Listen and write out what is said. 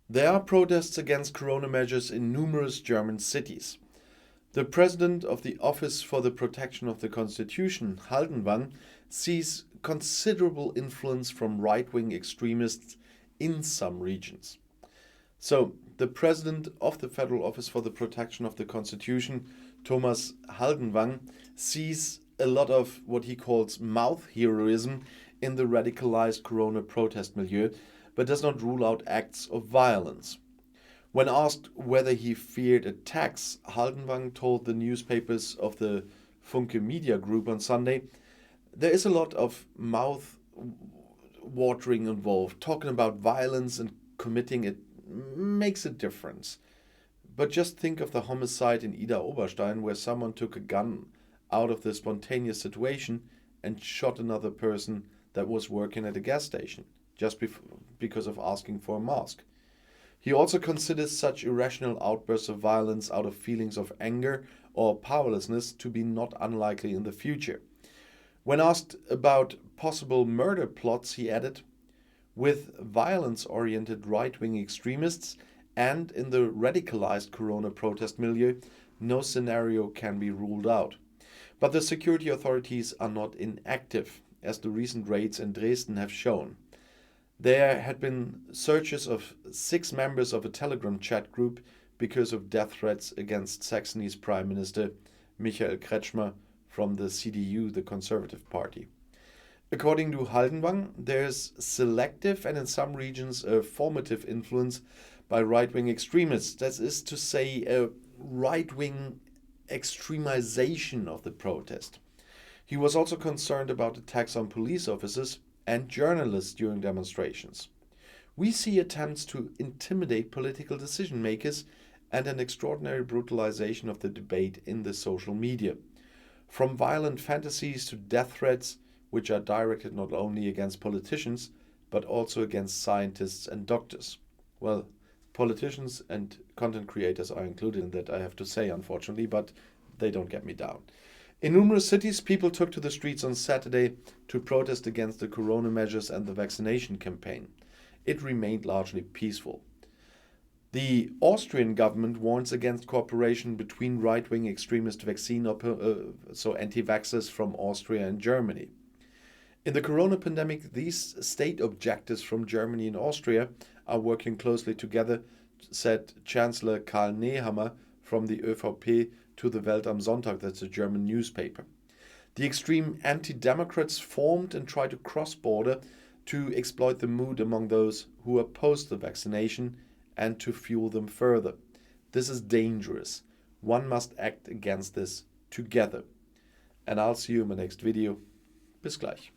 There are protests against corona measures in numerous German cities. The president of the Office for the Protection of the Constitution, Haldenwang, sees considerable influence from right-wing extremists in some regions. So, the president of the Federal Office for the Protection of the Constitution, Thomas Haldenwang, sees a lot of what he calls mouth heroism in the radicalized corona protest milieu, but does not rule out acts of violence. When asked whether he feared attacks, Haldenwang told the newspapers of the Funke Media Group on Sunday, there is a lot of mouth watering involved. Talking about violence and committing it makes a difference. But just think of the homicide in Ida Oberstein where someone took a gun out of the spontaneous situation and shot another person that was working at a gas station just because of asking for a mask. He also considers such irrational outbursts of violence out of feelings of anger or powerlessness to be not unlikely in the future. When asked about possible murder plots, he added, with violence-oriented right-wing extremists and in the radicalized corona protest milieu, no scenario can be ruled out. But the security authorities are not inactive, as the recent raids in Dresden have shown. There had been searches of 6 members of a Telegram chat group because of death threats against Saxony's Prime Minister Michael Kretschmer from the CDU, the Conservative Party. According to Haldenwang, there's selective and in some regions a formative influence by right-wing extremists. That is to say, a right-wing extremization of the protest. He was also concerned about attacks on police officers and journalists during demonstrations. We see attempts to intimidate political decision makers and an extraordinary brutalization of the debate in the social media. From violent fantasies to death threats, which are directed not only against politicians, but also against scientists and doctors. Well, politicians and content creators are included in that, I have to say, unfortunately, but they don't get me down. In numerous cities, people took to the streets on Saturday to protest against the corona measures and the vaccination campaign. It remained largely peaceful. The Austrian government warns against cooperation between right-wing extremist anti-vaxxers from Austria and Germany. In the corona pandemic, these state objectives from Germany and Austria are working closely together, said Chancellor Karl Nehammer from the ÖVP to the Welt am Sonntag, that's a German newspaper. The extreme anti-democrats formed and tried to cross border to exploit the mood among those who oppose the vaccination and to fuel them further. This is dangerous. One must act against this together. And I'll see you in my next video. Bis gleich.